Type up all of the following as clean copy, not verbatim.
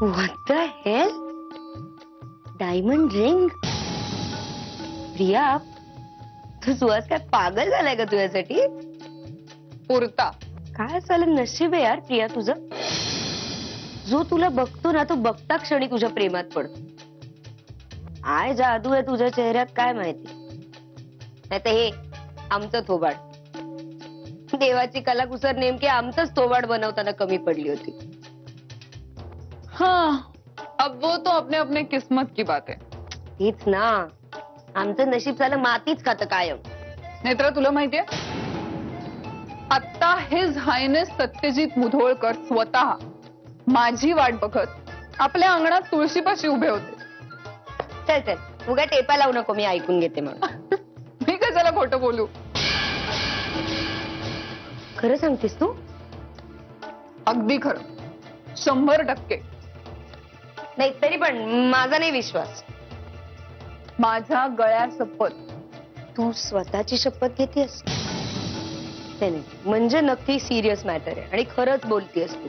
What the hell? Diamond ring? Priya, तू सुहास काय पागल झालाय का तुझ्यासाठी? पुरता. काय झालं नशीब आहे यार प्रिया तुझं. जो तुला बघतो ना तो बघता क्षणी तुझ्या प्रेमात पडतो. काय जादू आहे तुझ्या चेहऱ्यात काय माहिती. नाही तर हे आमचं थोबाड. देवाची कलाकुसर नेमकी आमचंच थोबाड बनवताना कमी पडली होती. हाँ, अब वो तो अपने अपने किस्मत की बात है. हीच ना, आमचं नशीब झालं मातीच खातं कायम. नेत्रा, तुला माहितीये आता हिज हायनेस सत्यजित मुधोळकर स्वतः माझी वाट बघत आपल्या अंगणात तुळशीपाशी उभे होते. चल चल, उगा टेपा लावू नको, मी ऐकून घेते म्हणून. मी कशाला खोटं बोलू. खरं सांगतेस तू? अगदी खरं, 100%. नाही तरी पण माझा नाही विश्वास. माझ्या गळ्या शपथ. तू स्वतःची शपथ घेतेस? नाही म्हणजे नक्की सिरियस मॅटर आहे आणि खरंच बोलतेस तू.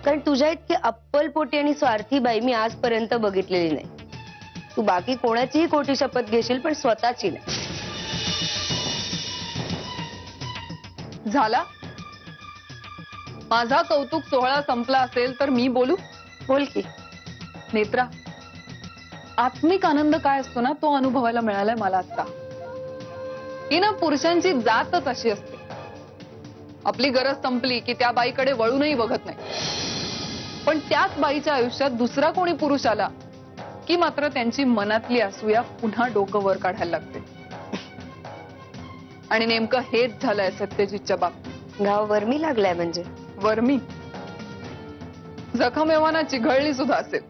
कारण तुझ्या इतकी अप्पलपोटी आणि स्वार्थी बाई मी आजपर्यंत बघितलेली नाही. तू बाकी कोणाचीही खोटी शपथ घेशील पण स्वतःची नाही. झाला माझा कौतुक सोहळा संपला असेल तर मी बोलू. बोल की. नेत्रा, आत्मिक आनंद काय असतो ना तो अनुभवायला मिळालाय मला आता. ही ना पुरुषांची जातच अशी असते. आपली गरज संपली की त्या बाईकडे वळूनही बघत नाही. पण त्याच बाईच्या आयुष्यात दुसरा कोणी पुरुष आला की मात्र त्यांची मनातली असूया पुन्हा डोकं वर काढायला लागते. आणि नेमकं हेच झालंय सत्यजितच्या बाबतीत. गाव वर्मी लागलाय म्हणजे. वर्मी? जखम एव्हाना चिघळली सुद्धा असेल.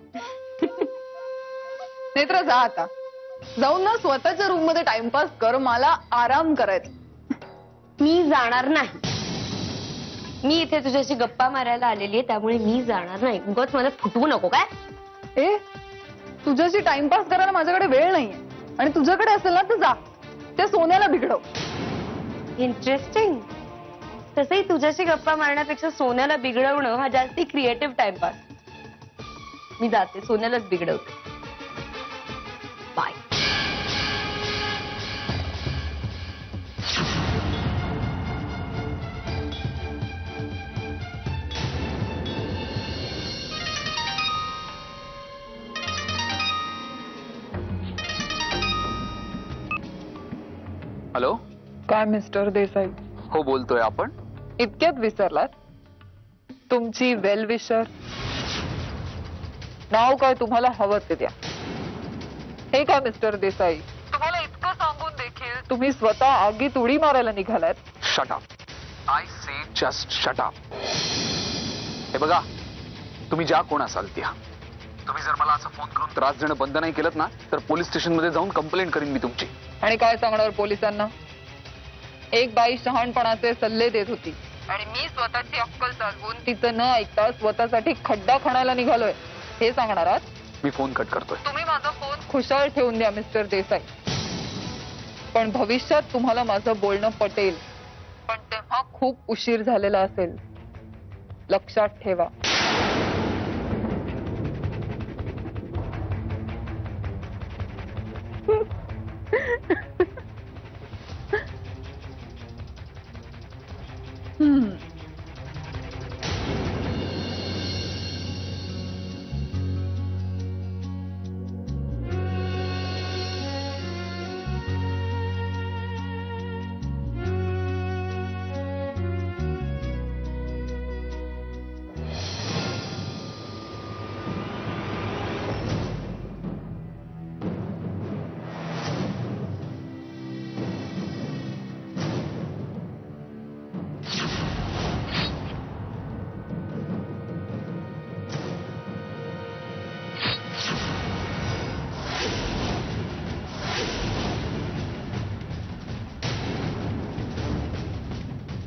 नेत्रा, जा आता. जाऊन ना स्वतःच्या रूम मध्ये टाइमपास कर. मला आराम करायचा. मी जाणार नाही. मी इथे तुझ्याशी गप्पा मारायला आलेली आहे त्यामुळे मी जाणार नाही. उगाच मला फुटवू नको काय. ए, तुझ्याशी टाइमपास करायला माझ्याकडे वेळ नाहीये. आणि तुझ्याकडे असेल ना तर जा. त्या सोन्याला बिघडव. इंटरेस्टिंग. तसंही तुझ्याशी गप्पा मारण्यापेक्षा सोन्याला बिघडवणं हा जास्ती क्रिएटिव्ह टाइमपास. मी जाते, सोन्यालाच बिघडवते. बाय. हॅलो. काय मिस्टर देसाई? हो, बोलतोय. आपण इतक्यात विसरलात? तुमची वेल विशर. नाव काय तुम्हाला हवं ते द्या. हे काय मिस्टर देसाई, तुम्हाला इतकं सांगून देखील तुम्ही स्वतः आगीत उडी मारायला निघालात. Shut up. I say just shut up. हे बघा, तुम्ही ज्या कोण असाल त्या, तुम्ही जर मला असं फोन करून त्रास देणं बंद नाही केलं ना तर पोलीस स्टेशन मध्ये जाऊन कंप्लेंट करीन मी तुमची. आणि काय सांगणार पोलिसांना? एक बाई शहाणपणाचे सल्ले देत होती आणि मी स्वतःची अक्कल चालवून तिचं न ऐकता स्वतःसाठी खड्डा खणायला निघालोय हे सांगणार आहात? मी फोन कट करतोय. तुम्ही माझा फोन खुशाल ठेवून द्या मिस्टर देसाई. पण भविष्यात तुम्हाला माझं बोलणं पटेल, पण तेव्हा खूप उशीर झालेला असेल. लक्षात ठेवा.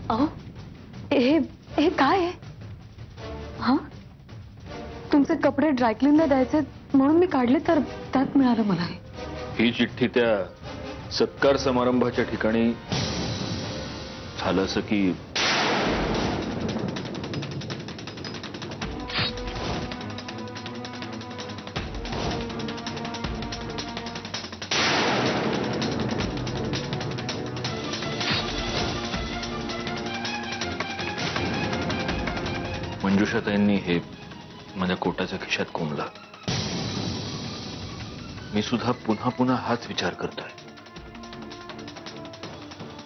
अहो, हे काय आहे? हा, तुमचे कपडे ड्रायक्लीनला द्यायचे म्हणून मी काढले तर त्यात मिळालं मला हे. ही चिठ्ठी त्या सत्कार समारंभाच्या ठिकाणी झालं असं की मंजुषाताईंनी हे माझ्या कोटाच्या खिशात कोंबला. मी सुद्धा पुन्हा पुन्हा हाच विचार करतोय.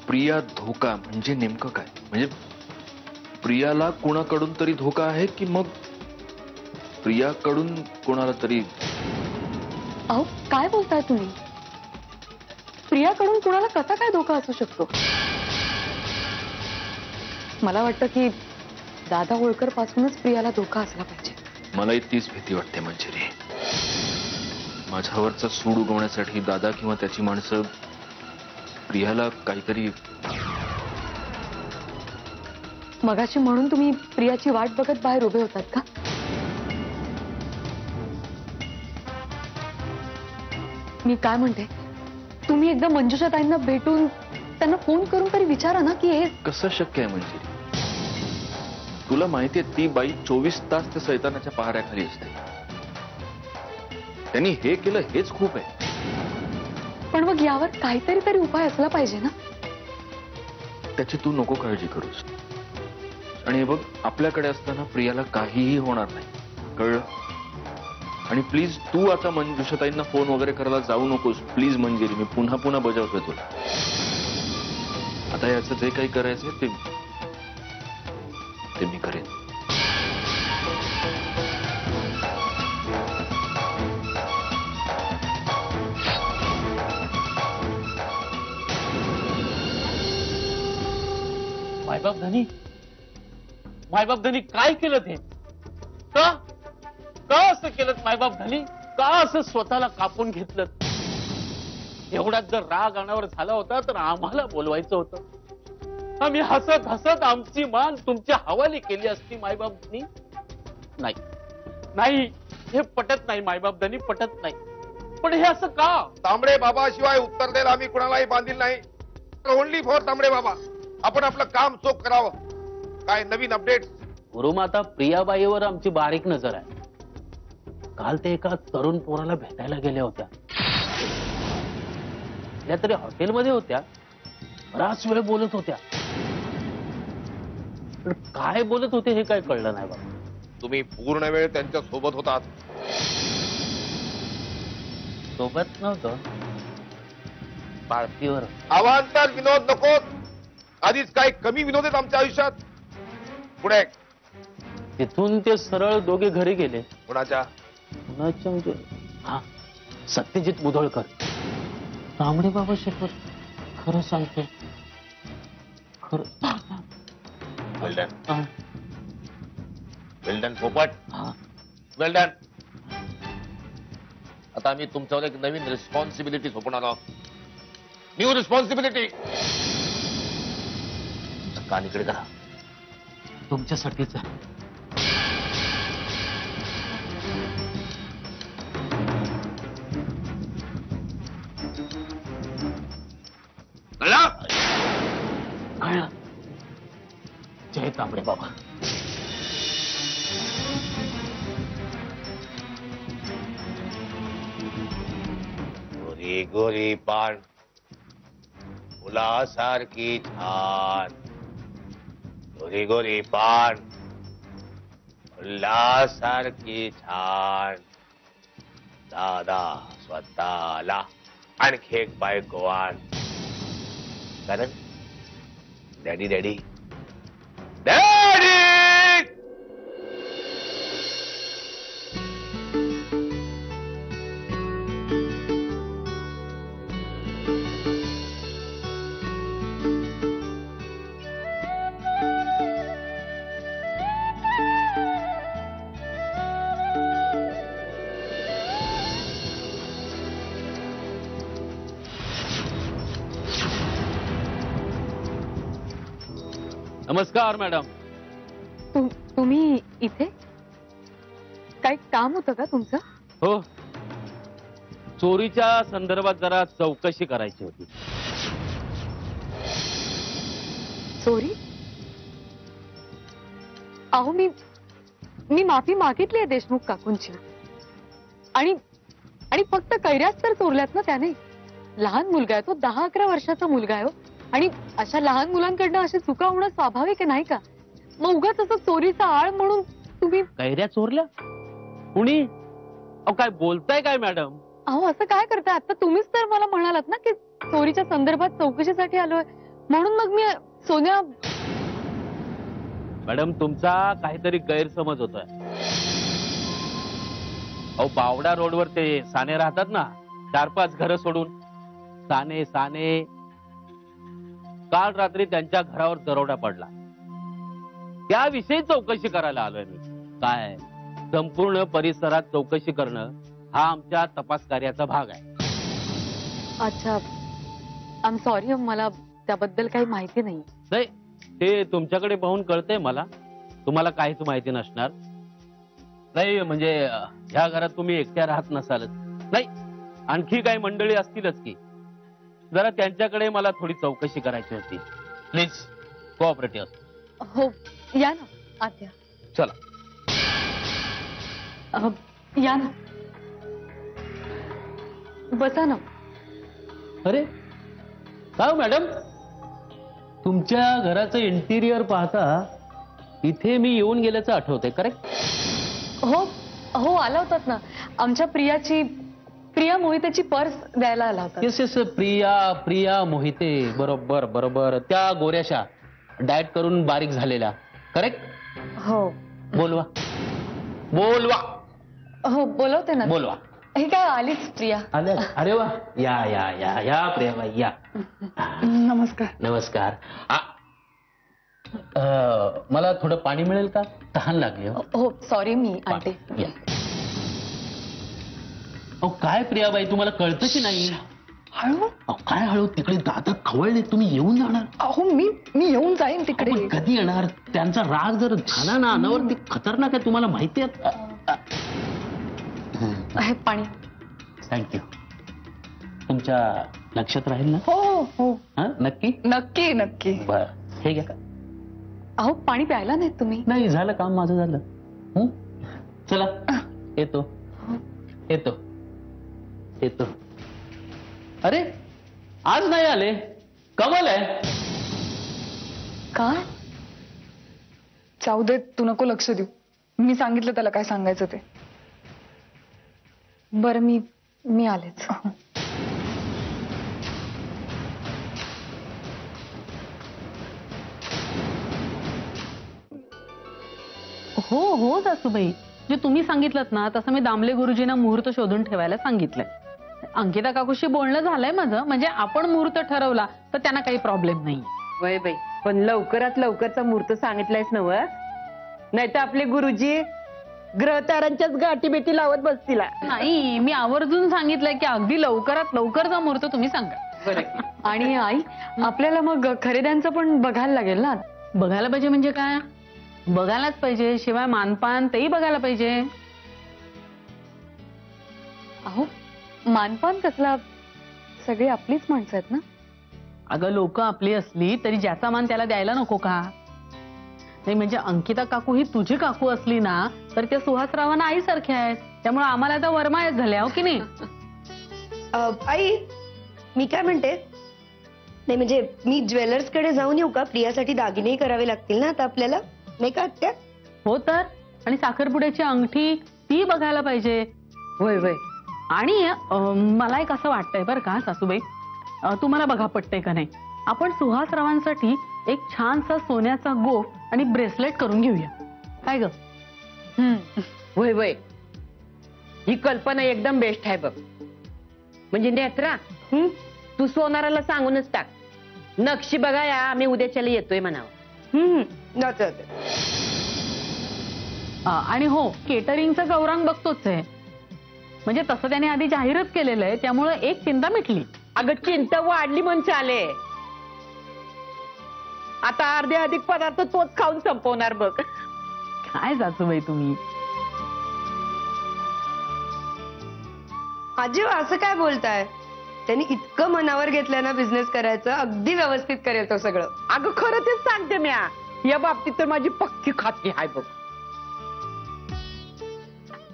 प्रिया धोका म्हणजे नेमकं काय? म्हणजे प्रियाला कोणाकडून तरी धोका आहे की मग प्रियाकडून कोणाला तरी? अहो काय बोलताय तुम्ही? प्रियाकडून कुणाला कसा काय धोका असू शकतो? मला वाटतं की दादा होळकर पासूनच प्रियाला धोका असला पाहिजे. मलाही तीच भीती वाटते मंजिरी. माझ्यावरचा सूड उगवण्यासाठी दादा किंवा त्याची माणसं प्रियाला काहीतरी. मगाशी म्हणून तुम्ही प्रियाची वाट बघत बाहेर उभे होतात का? मी काय म्हणते, तुम्ही एकदा मंजुषाताईंना भेटून त्यांना फोन करून तरी विचारा ना की हे कसं शक्य आहे मंजिरी? तुला माहितीये ती बाई 24 तास त्या सैतानाच्या पहाऱ्याखाली असते. त्यांनी हे केलं हेच खूप आहे. पण मग यावर काहीतरी तरी उपाय असला पाहिजे ना. त्याची तू नको काळजी करूस. आणि हे बघ, आपल्याकडे असताना प्रियाला काहीही होणार नाही, कळलं? आणि प्लीज तू आता मंजुषाताईंना फोन वगैरे करायला जाऊ नकोस प्लीज मंजिरी. मी पुन्हा पुन्हा बजावतोय तुला. आता याचं जे काही करायचंय ते मी करेन. मायबाप धनी काय केलं ते? का असं केलं मायबाप धनी? का असं स्वतःला कापून घेतलं? एवढ्यात जर राग अनावर झाला होता तर आम्हाला बोलवायचं होतं. आम्ही हसत हसत आमची मान तुमच्या हवाली केली असती मायबाप धनी. नाही, हे पटत नाही मायबाप धनी, पटत नाही. पण हे असं का? तांबडे बाबा शिवाय उत्तर द्यायला आम्ही कुणालाही बांधील नाही. ओनली फॉर तांबडे बाबा. आपण आपलं काम चोख करावं. काय नवीन अपडेट? गुरुमाता प्रियाबाईवर आमची बारीक नजर आहे. काल ते एका तरुण पोराला भेटायला गेल्या होत्या. त्या तरी हॉटेलमध्ये होत्या, बराच वेळ बोलत होत्या. पण काय बोलत होते हे काय कळलं नाही बाबा. तुम्ही पूर्ण वेळ त्यांच्या सोबत होतात. सोबत नव्हतं, पार्टीवर. अवांतर विनोद नको. आधीच काही कमी विनोद आहेत आमच्या आयुष्यात. पुढे तिथून ते सरळ दोघे घरी गेले. कुणाच्या? कुणाच्या म्हणजे हा, सत्यजित मुधोळकर. तांबडे बाबा शपथ, खरं सांगते, खरं. वेल्डन वेल्डन पोपट, वेल्डन. आता आम्ही तुमच्यावर एक नवीन रिस्पॉन्सिबिलिटी सोपवणार आहोत. New responsibility. कान इकडे करा. तुमच्यासाठीच. कळलं? जय तांबडे बाबा. गोरी गोरी पान, फुलासारखी छान. गोरी गोरी पान, फुलासारखी छान. दादा स्वतःला आणखी एक बायको आण. कारण डॅडी डॅडी डॅडी. नमस्कार मॅडम. तुम्ही इथे काही काम होतं का तुमचं? हो, चोरीच्या संदर्भात जरा चौकशी करायची होती. चोरी? अहो मी माफी मागितली आहे देशमुख काकूंची. आणि फक्त कैऱ्याच तर चोरल्यात ना त्याने. लहान मुलगा आहे तो, 10-11 वर्षाचा मुलगा आहे. आणि अशा लहान मुलांकडनं अशी चुका होणं स्वाभाविक आहे नाही का? मग उगाच असं चोरीचा आळ म्हणून तुम्ही कैऱ्या चोरल्या कुणी? अहो काय बोलताय काय मॅडम? अहो असं काय करताय? आता तुम्हीच तर मला म्हणालात ना की चोरीच्या संदर्भात चौकशीसाठी आलोय, म्हणून मग मी सोन्या. मॅडम तुमचा काहीतरी गैरसमज होतोय. अहो बावडा रोडवर ते साने राहतात ना, 4-5 घरं सोडून. साने साने काल रात्री त्यांच्या घरावर दरोडा पडला. त्याविषयी चौकशी करायला आलोय मी. काय संपूर्ण परिसरात चौकशी करणं हा आमच्या तपास कार्याचा भाग आहे. अच्छा, आय एम सॉरी, मला त्याबद्दल काही माहिती नाही. नाही ते तुमच्याकडे पाहून कळतंय मला, तुम्हाला काहीच माहिती नसणार. नाही म्हणजे ह्या घरात तुम्ही एकट्या राहत नसालच. नाही आणखी काही मंडळी असतीलच की. जरा त्यांच्याकडे मला थोडी चौकशी करायची होती. Please cooperative. हो या ना आत्या. चला. या ना, बसा ना. अरे काय हो मॅडम, तुमच्या घराचं इंटिरियर पाहता इथे मी येऊन गेल्याचं आठवतंय, करेक्ट? हो हो आला होतात ना. आमच्या प्रिया मोहितेची पर्स द्यायला आला होता. Yes yes, Priya Mohite. बरोबर बरोबर, त्या गोऱ्याशा डाएट करून बारीक झालेल्या, करेक्ट? हो बोलवा बोलवा हो बोलवते ना. बोलवा. हे काय आलीच प्रिया. आल्या? अरे वा, या या या या प्रियाबाई या. नमस्कार. नमस्कार. मला थोडं पाणी मिळेल का? तहान लागली हो. हो सॉरी, मी आणते. या. अहो काय प्रियाबाई, तुम्हाला कळतं की नाही? हळू. अहो काय हळू, तिकडे दादा खवळले, तुम्ही येऊन जाणार. अहो मी येऊन जाईन तिकडे. पण कधी येणार? त्यांचा राग जर झाला ना अनावर, ते खतरनाक आहे, तुम्हाला माहिती आहे. आहे पाणी. थँक्यू. तुमच्या लक्षात राहील ना? हो हो हो हा नक्की नक्की नक्की. बर, हे घ्या. अहो पाणी प्यायला नाहीत तुम्ही? नाही झालं काम माझं, झालं. हं? चला येतो येतो येतो. अरे आज नाही आले, कमाल आहे. काय? जाऊ दे, तू नको लक्ष देऊ. मी सांगितलं त्याला काय सांगायचं ते. बरं मी आलेच. हो हो सासूबाई, जे तुम्ही सांगितलं ना तसं मी दामले गुरुजींना मुहूर्त शोधून ठेवायला सांगितलंय. अंकिता काकूशी बोलणं झालंय माझं, म्हणजे आपण मुहूर्त ठरवला तर त्यांना काही प्रॉब्लेम नाही. वय बाई, पण लवकरात लवकरचा मुहूर्त सांगितलायस ना व? नाही तर आपले गुरुजी ग्रहतारांच्याच गाठी बेटी लावत बसतील. नाही, मी आवर्जून सांगितलंय की अगदी लवकरात लवकरचा मुहूर्त तुम्ही सांगा. आणि आई, आपल्याला मग खरेद्यांचं पण बघायला लागेल ना. बघायला पाहिजे म्हणजे काय? बघायलाच पाहिजे, शिवाय मानपान तेही बघायला पाहिजे. अहो मानपान कसला, सगळी आपलीच माणसं आहेत ना. अगं लोक आपली असली तरी ज्याचा मान त्याला द्यायला नको का? नाही म्हणजे अंकिता काकू ही तुझी काकू असली ना तर त्या सुहासरावांना आईसारख्या आहेत, त्यामुळे आम्हाला आता वरमायच झाल्या, हो की नाही? आई मी काय म्हणते, नाही म्हणजे मी ज्वेलर्स कडे जाऊन येऊ का? प्रियासाठी दागिनेही करावे लागतील ना आता आपल्याला, नाही का आत्या? हो तर, आणि साखरपुड्याची अंगठी ती बघायला पाहिजे. होय होय. आणि मला एक असं वाटतंय बरं का सासूबाई, तुम्हाला बघा पटतंय का नाही, आपण सुहासरावांसाठी एक छानसा सोन्याचा गोफ आणि ब्रेसलेट करून घेऊया, काय ग? होय होय, ही कल्पना एकदम बेस्ट आहे बघ. म्हणजे नेत्रा, तू सोनाराला सांगूनच टाक, नक्षी बघा या, आम्ही उद्याच्याला येतोय म्हणावं. आणि हो, केटरिंगचं गौरांग बघतोच आहे, म्हणजे तसं त्याने आधी जाहीरच केलेलं आहे, त्यामुळे एक चिंता मिटली. अगं चिंता वाढली म्हणून चाले, आता अर्धे अधिक पदार्थ तोच खाऊन संपवणार बघ. काय सासूबाई तुम्ही? आजी असं काय बोलताय? त्यांनी इतकं मनावर घेतलं ना बिझनेस करायचं, अगदी व्यवस्थित करेल तो सगळं. अगं खरं तेच सांगते मी, या बाबतीत तर माझी पक्की खात्री आहे बघ.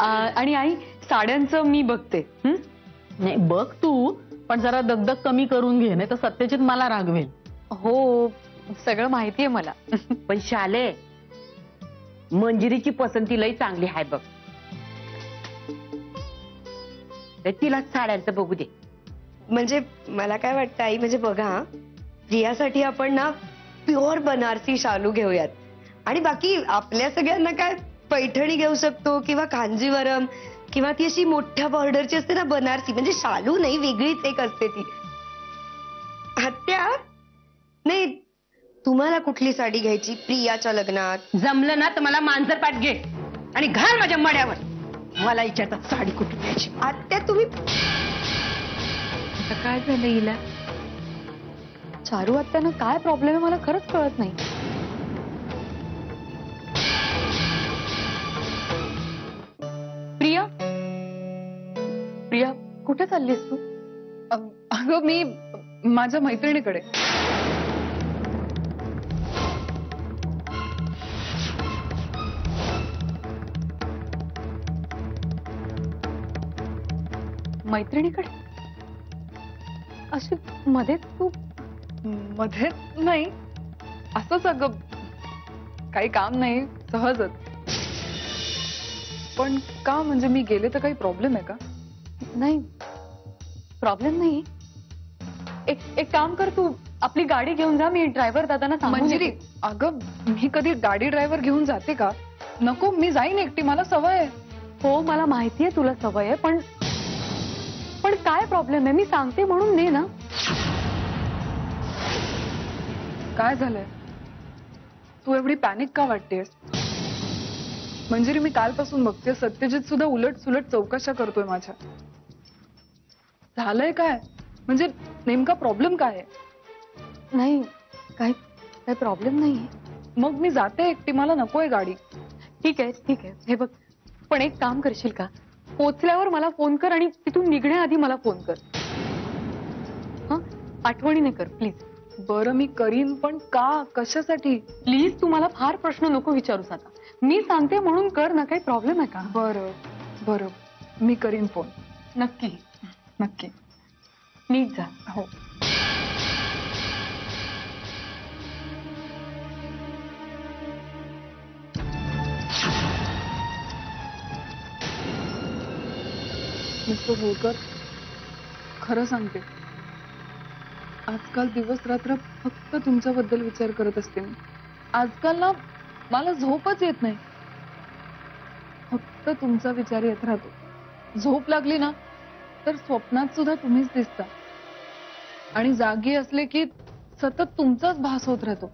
आणि आई, साड्यांचं मी बघते. नाही बघ तू, पण जरा दगदग कमी करून घे, नाही तर सत्यजित मला रागवेल. हो सगळं माहितीये मला. पण शाले, मंजिरीची पसंती लई चांगली आहे बघ. तर तिला साड्यांचं बघू दे. म्हणजे मला काय वाटतं आई, म्हणजे बघा हा, प्रियासाठी आपण ना प्युअर बनारसी शालू घेऊयात आणि बाकी आपल्या सगळ्यांना काय पैठणी घेऊ शकतो किंवा कांजीवरम किंवा ती अशी मोठ्या बॉर्डरची असते ना बनारसी, म्हणजे शालू नाही, वेगळीच एक असते ती. आत्या नाही, तुम्हाला कुठली साडी घ्यायची प्रियाच्या लग्नात? जमलं ना तर मला मांजरपाट घे आणि घाल माझ्या मड्यावर. मला विचारतात साडी कुठली घ्यायची. आत्या तुम्ही आता काय झालं हिला? चारू आत्यानं काय प्रॉब्लेम आहे मला खरंच कळत नाही. प्रिया, प्रिया कुठे चाललीस तू? अगं मी माझ्या मैत्रिणीकडे. मैत्रिणीकडे? अशी मध्येच तू? मध्ये नाही, असंच अगं, काही काम नाही, सहजच. पण का, म्हणजे मी गेले तर काही प्रॉब्लेम आहे का? नाही, प्रॉब्लेम नाही. एक काम कर, तू आपली गाडी घेऊन जा, मी ड्रायव्हर दादांना सांगून मंजिरी, येते. अगं मी कधी गाडी ड्रायव्हर घेऊन जाते का? नको, मी जाईन एकटी, मला सवय आहे. हो मला माहितीये तुला सवय आहे, पण काय प्रॉब्लेम आहे? मी सांगते म्हणून ने ना. काय झालंय? तू एवढी पॅनिक का वाटतेस? मंजिरी, मी कालपासून बघते सत्यजित सुद्धा उलट सुलट चौकशा करतोय माझ्या. झालंय काय? म्हणजे नेमका प्रॉब्लेम काय आहे? नाही, काय प्रॉब्लेम नाहीये. मग मी जाते एकटी, मला नकोय गाडी. ठीक आहे. हे बघ, पण एक काम करशील का? पोचल्यावर मला फोन कर आणि तिथून निघण्याआधी मला फोन कर. हा, आठवणीने कर प्लीज. बरं मी करीन, पण का, कशासाठी? प्लीज, तू मला फार प्रश्न नको विचारूस आता. मी सांगते म्हणून कर ना, काही प्रॉब्लेम आहे का? बरं मी करीन फोन. नक्की. नक्की. नीट जा. हो. मिस्टर होळकर, खरं सांगते, आजकाल दिवस रात्र फक्त तुमच्याबद्दल विचार करत असते मी. आजकाल ना मला झोपच येत नाही, फक्त तुमचा विचार येत राहतो. झोप लागली ना तर स्वप्नात सुद्धा तुम्हीच दिसता आणि जागी असले की सतत तुमचाच भास होत राहतो.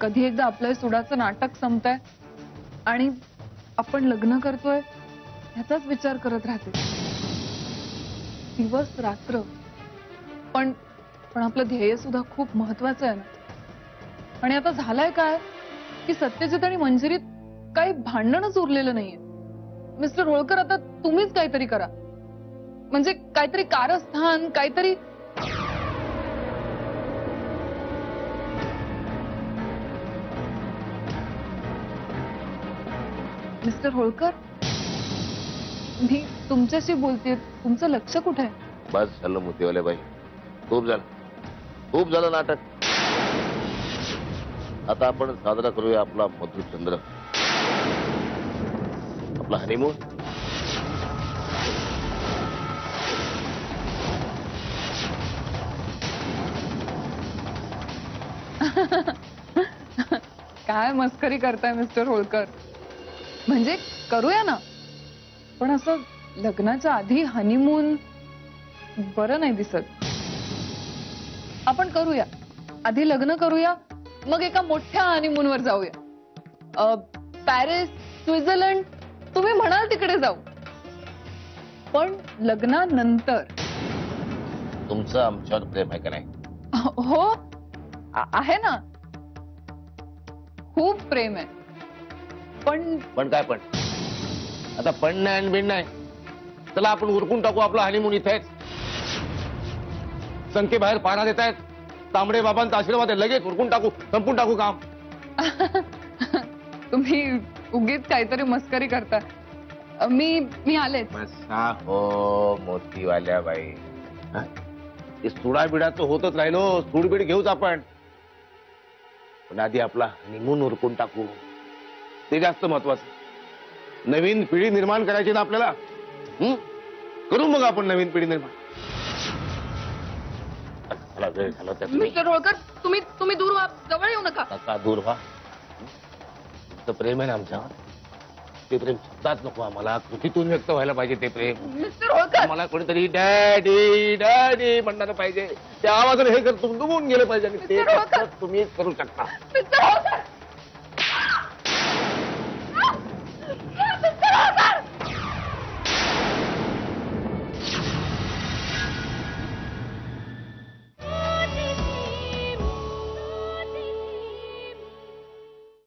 कधी एकदा आपलं सुडाचं नाटक संपतंय आणि आपण लग्न करतोय ह्याचाच विचार करत राहते दिवस रात्र. पण आपलं ध्येय सुद्धा खूप महत्वाचं आहे ना. आणि आता झालंय काय की सत्यजित आणि मंजिरीत काही भांडणच उरलेलं नाहीये. मिस्टर होळकर, आता तुम्हीच काहीतरी करा, म्हणजे काहीतरी कारस्थान, काहीतरी. मिस्टर होळकर, मी तुमच्याशी बोलते, तुमचं लक्ष कुठे आहे? बस झालं मोतीवाले बाई, खूप झालं नाटक. आता आपण साजरा करूया आपला मधुचंद्र, आपला हनीमून. काय मस्करी करताय मिस्टर होळकर? म्हणजे करूया ना, पण असं लग्नाच्या आधी हनीमून बरं नाही दिसत. आपण करूया, आधी लग्न करूया, मग एका मोठ्या हनीमूनवर जाऊया. पॅरिस, स्वित्झर्लंड, तुम्ही म्हणाल तिकडे जाऊ, पण लग्नानंतर. तुमचं आमच्यावर प्रेम आहे का नाही? हो आहे ना, खूप प्रेम आहे. पण काय पण? आता पण नाही आणि बिन नाही. चला आपण उरकून टाकू आपला हनीमून इथेच. संख्ये बाहेर पाहण्यात येत आहेत, तांबडे बाबांचा आशीर्वाद आहे, लगेच उरकून टाकू, संपून टाकू काम. तुम्ही उगीच काहीतरी मस्करी करता. मी आलेच. बसा हो मोतीवाल्या बाई, सुडाबिडाचं होतच राहिलो, सूडबीड घेऊच आपण. पण आधी आपला निमून उरकून टाकू, ते जास्त महत्वाचं. नवीन पिढी निर्माण करायची ना आपल्याला. करू मग आपण नवीन पिढी निर्माण. मला वेळ घालवता तुम्ही. मिस्टर होळकर, तुम्ही दूर व्हा, जवळ येऊ नका. नका दूर व्हा. तुमचं प्रेम आहे ना आमच्यावर, ते प्रेम शब्दात नको आम्हाला, कृतीतून व्यक्त व्हायला पाहिजे ते प्रेम. मिस्टर होळकर, मला कोणीतरी डॅडी डॅडी म्हणणार पाहिजे, त्या आवाजाने हे कर तुमदुमून गेलं पाहिजे, आणि ते फक्त तुम्हीच करू शकता. मिस्टर होळकर,